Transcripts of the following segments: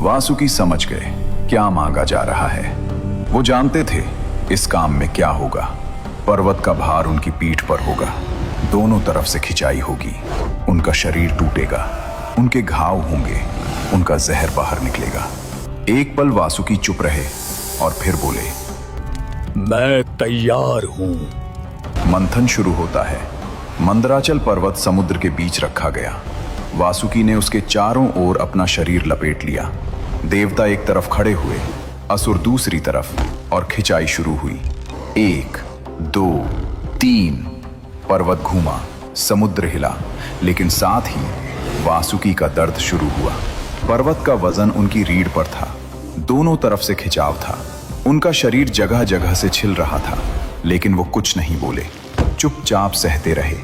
वासुकी समझ गए क्या मांगा जा रहा है। वो जानते थे इस काम में क्या होगा। पर्वत का भार उनकी पीठ पर होगा, दोनों तरफ से खिंचाई होगी, उनका शरीर टूटेगा, उनके घाव होंगे, उनका जहर बाहर निकलेगा। एक पल वासुकी चुप रहे और फिर बोले, मैं तैयार हूं। मंथन शुरू होता है। मंदराचल पर्वत समुद्र के बीच रखा गया। वासुकी ने उसके चारों ओर अपना शरीर लपेट लिया। देवता एक तरफ खड़े हुए, असुर दूसरी तरफ, और खिंचाई शुरू हुई। 1, 2, 3। पर्वत घूमा, समुद्र हिला, लेकिन साथ ही वासुकी का दर्द शुरू हुआ। पर्वत का वजन उनकी रीढ़ पर था, दोनों तरफ से खिंचाव था। उनका शरीर जगह जगह से छिल रहा था, लेकिन वो कुछ नहीं बोले, चुपचाप सहते रहे।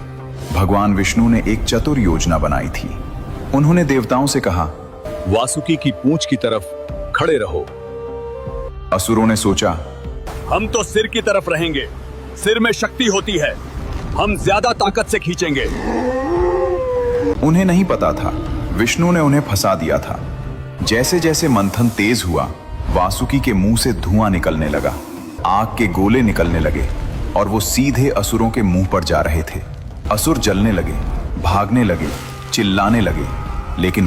भगवान विष्णु ने एक चतुर योजना बनाई थी। उन्होंने देवताओं से कहा, वासुकी की पूंछ की तरफ खड़े रहो। असुरों ने सोचा, हम तो सिर की तरफ रहेंगे, सिर में शक्ति होती है, हम ज्यादा ताकत से खींचेंगे। उन्हें नहीं पता था विष्णु ने उन्हें फंसा दिया था। जैसे जैसे मंथन तेज हुआ, वासुकी के मुंह से धुआं निकलने लगा, आग के गोले निकलने लगे और वो सीधे असुरों के मुंह पर जा रहे थे। असुर जलने लगे, भागने लगे, चिल्लाने लगे, लेकिन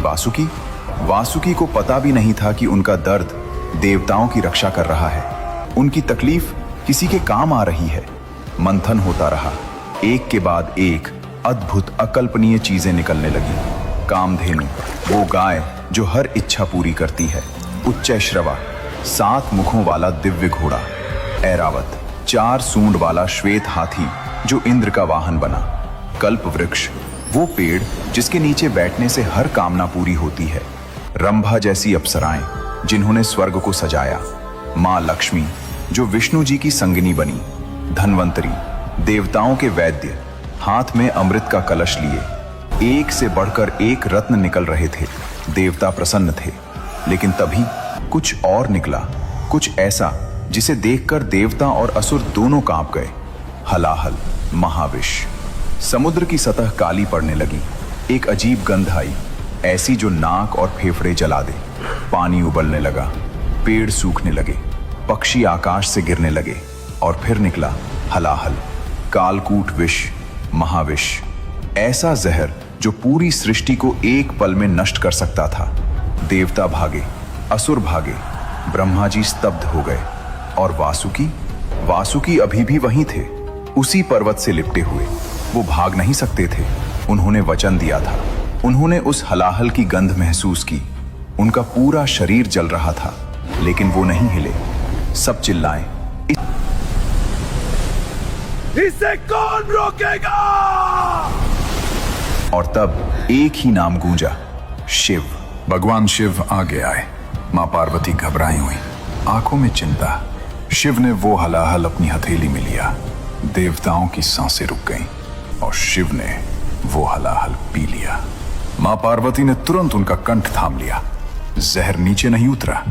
वासुकी को पता भी नहीं था कि उनका दर्द देवताओं की रक्षा कर रहा है, उनकी तकलीफ किसी के काम आ रही है। मंथन होता रहा, एक के बाद एक अद्भुत अकल्पनीय चीजें निकलने लगी। कामधेनु, वो गाय जो हर इच्छा पूरी करती है, उच्चैश्रवा, 7 मुखों वाला दिव्य घोड़ा, ऐरावत, 4 सूंड वाला श्वेत हाथी जो इंद्र का वाहन बना, कल्प वृक्ष, वो पेड़ जिसके नीचे बैठने से हर कामना पूरी होती है, रंभा जैसी अप्सराएं जिन्होंने स्वर्ग को सजाया, मां लक्ष्मी जो विष्णु जी की संगिनी बनी, धन्वंतरी, देवताओं के वैद्य, हाथ में अमृत का कलश लिए। एक से बढ़कर एक रत्न निकल रहे थे। देवता प्रसन्न थे, लेकिन तभी कुछ और निकला, कुछ ऐसा जिसे देखकर देवता और असुर दोनों कांप गए। हलाहल, महाविष। समुद्र की सतह काली पड़ने लगी। एक अजीब गंध आई, ऐसी जो नाक और फेफड़े जला दे। पानी उबलने लगा, पेड़ सूखने लगे, पक्षी आकाश से गिरने लगे, और फिर निकला हलाहल, कालकूट विष, महाविष, ऐसा जहर जो पूरी सृष्टि को एक पल में नष्ट कर सकता था। देवता भागे, असुर भागे, ब्रह्मा जी स्तब्ध हो गए। और वासुकी अभी भी वहीं थे, उसी पर्वत से लिपटे हुए। वो भाग नहीं सकते थे। उन्होंने वचन दिया था। उन्होंने उस हलाहल की गंध महसूस की। उनका पूरा शरीर जल रहा था, लेकिन वो नहीं हिले। सब चिल्लाए, इसे कौन रोकेगा? और तब एक ही नाम गूंजा, शिव। भगवान शिव आगे आए। मां पार्वती घबराई हुई, आंखों में चिंता। शिव ने वो हलाहल अपनी हथेली में लिया। देवताओं की सांसें रुक गईं और शिव ने वो हलाहल पी लिया। मां पार्वती ने तुरंत उनका कंठ थाम लिया। जहर नीचे नहीं उतरा,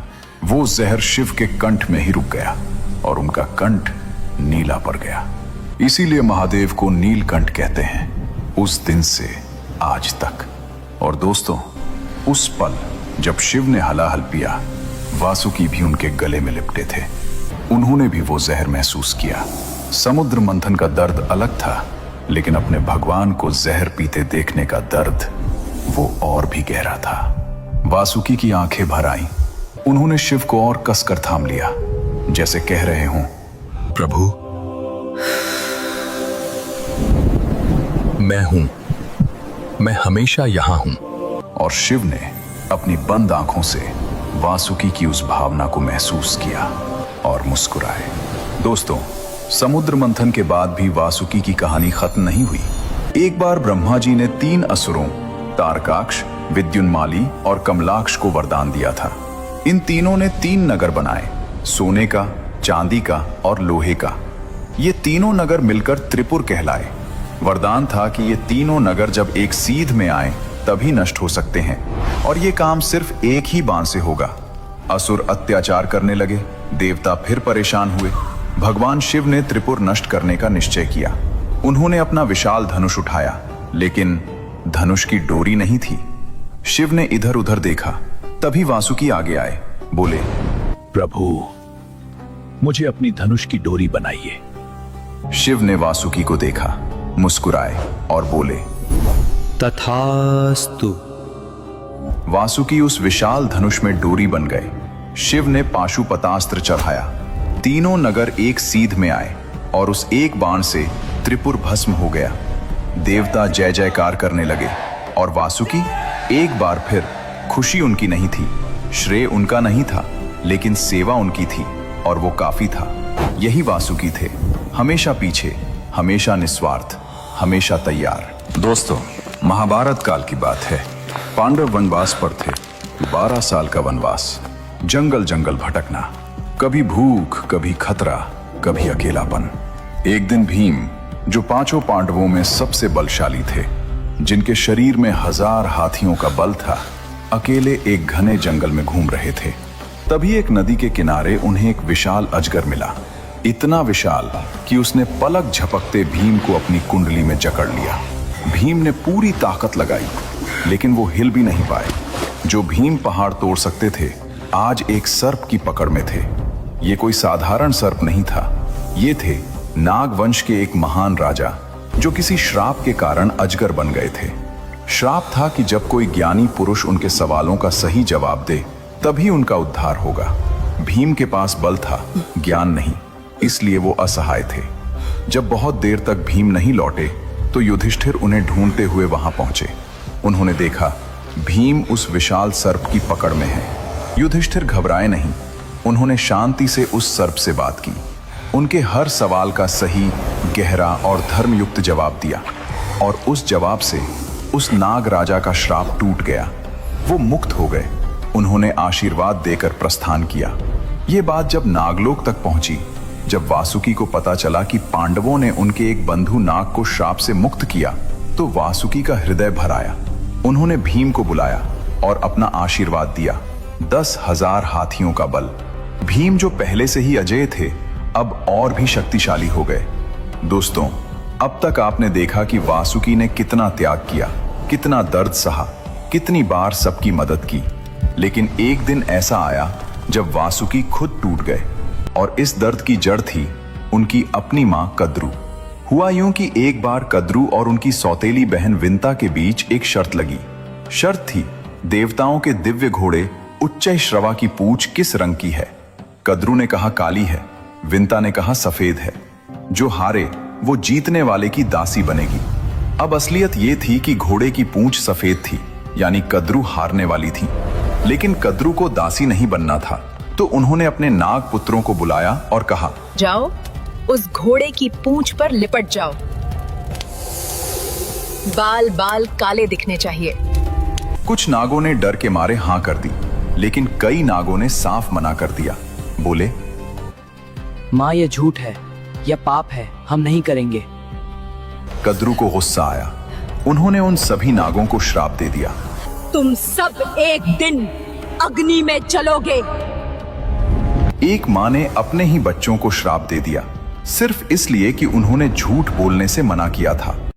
वो जहर शिव के कंठ में ही रुक गया और उनका कंठ नीला पड़ गया। इसीलिए महादेव को नीलकंठ कहते हैं, उस दिन से आज तक। और दोस्तों, उस पल जब शिव ने हलाहल पिया, वासुकी भी उनके गले में लिपटे थे। उन्होंने भी वो जहर महसूस किया। समुद्र मंथन का दर्द अलग था, लेकिन अपने भगवान को जहर पीते देखने का दर्द वो और भी गहरा था। वासुकी की आंखें भर आईं। उन्होंने शिव को और कसकर थाम लिया, जैसे कह रहे हों, प्रभु, मैं हूं, मैं हमेशा यहां हूं। और शिव ने अपनी बंद आंखों से वासुकी की उस भावना को महसूस किया और मुस्कुराए। दोस्तों, समुद्र मंथन के बाद भी वासुकी की कहानी खत्म नहीं हुई। एक बार ब्रह्मा जी ने 3 असुरों, तारकाक्ष, विद्युन्माली और कमलाक्ष को वरदान दिया था। इन तीनों ने 3 नगर बनाए, सोने का, चांदी का और लोहे का। ये तीनों नगर मिलकर त्रिपुर कहलाए। वरदान था कि ये तीनों नगर जब एक सीध में आए तभी नष्ट हो सकते हैं, और ये काम सिर्फ एक ही बाण से होगा। असुर अत्याचार करने लगे, देवता फिर परेशान हुए। भगवान शिव ने त्रिपुर नष्ट करने का निश्चय किया। उन्होंने अपना विशाल धनुष उठाया, लेकिन धनुष की डोरी नहीं थी। शिव ने इधर उधर देखा, तभी वासुकी आगे आए, बोले, प्रभु, मुझे अपनी धनुष की डोरी बनाइए। शिव ने वासुकी को देखा, मुस्कुराए और बोले, तथास्तु। वासुकी उस विशाल धनुष में डोरी बन गए। शिव ने पाशुपतास्त्र चढ़ाया। तीनों नगर एक सीध में आए और उस एक बाण से त्रिपुर भस्म हो गया। देवता जय जयकार करने लगे और वासुकी एक बार फिर, खुशी उनकी नहीं थी, श्रेय उनका नहीं था, लेकिन सेवा उनकी थी और वो काफी था। यही वासुकी थे, हमेशा पीछे, हमेशा निस्वार्थ, हमेशा तैयार। दोस्तों, महाभारत काल की बात है। पांडव वनवास पर थे, 12 साल का वनवास, जंगल जंगल भटकना, कभी भूख, कभी खतरा, कभी अकेलापन। एक दिन भीम, जो 5 पांडवों में सबसे बलशाली थे, जिनके शरीर में 1000 हाथियों का बल था, अकेले एक घने जंगल में घूम रहे थे। तभी एक नदी के किनारे उन्हें एक विशाल अजगर मिला। इतना विशाल कि उसने पलक झपकते भीम को अपनी कुंडली में जकड़ लिया। भीम ने पूरी ताकत लगाई, लेकिन वो हिल भी नहीं पाए। जो भीम पहाड़ तोड़ सकते थे, आज एक सर्प की पकड़ में थे। ये कोई साधारण सर्प नहीं था, ये थे नाग वंश के एक महान राजा, जो किसी श्राप के कारण अजगर बन गए थे। श्राप था कि जब कोई ज्ञानी पुरुष उनके सवालों का सही जवाब दे, तभी उनका उद्धार होगा। भीम के पास बल था, ज्ञान नहीं, इसलिए वो असहाय थे। जब बहुत देर तक भीम नहीं लौटे, तो युधिष्ठिर उन्हें ढूंढते हुए वहां पहुंचे। उन्होंने देखा भीम उस विशाल सर्प की पकड़ में है। युधिष्ठिर घबराए नहीं, उन्होंने शांति से उस सर्प से बात की, उनके हर सवाल का सही, गहरा और धर्मयुक्त जवाब दिया, और उस जवाब से उस नाग राजा का श्राप टूट गया। वो मुक्त हो गए। उन्होंने आशीर्वाद देकर प्रस्थान किया। ये बात जब नागलोक तक पहुंची, जब वासुकी को पता चला कि पांडवों ने उनके एक बंधु नाग को श्राप से मुक्त किया, तो वासुकी का हृदय भर आया। उन्होंने भीम को बुलाया और अपना आशीर्वाद दिया। 10,000 हाथियों का बल। भीम, जो पहले से ही अजेय थे, अब और भी शक्तिशाली हो गए। दोस्तों, अब तक आपने देखा कि वासुकी ने कितना त्याग किया, कितना दर्द सहा, कितनी बार सबकी मदद की। लेकिन एक दिन ऐसा आया जब वासुकी खुद टूट गए, और इस दर्द की जड़ थी उनकी अपनी मां कद्रू। हुआ यूं कि एक बार कद्रू और उनकी सौतेली बहन विंता के बीच एक शर्त लगी। शर्त थी, देवताओं के दिव्य घोड़े उच्चैश्रवा की पूंछ किस रंग की है। कद्रू ने कहा काली है, विंता ने कहा सफेद है। जो हारे वो जीतने वाले की दासी बनेगी। अब असलियत ये थी कि घोड़े की पूंछ सफेद थी, यानी कद्रू हारने वाली थी। लेकिन कद्रू को दासी नहीं बनना था, तो उन्होंने अपने नाग पुत्रों को बुलाया और कहा, जाओ, उस घोड़े की पूंछ पर लिपट जाओ। बाल बाल काले दिखने चाहिए। कुछ नागों ने डर के मारे हां कर दी, लेकिन कई नागों ने साफ मना कर दिया। बोले, माँ, ये झूठ है, यह पाप है, हम नहीं करेंगे। कद्रू को गुस्सा आया। उन्होंने उन सभी नागों को श्राप दे दिया। तुम सब एक दिन अग्नि में चलोगे। एक मां ने अपने ही बच्चों को श्राप दे दिया, सिर्फ इसलिए कि उन्होंने झूठ बोलने से मना किया था।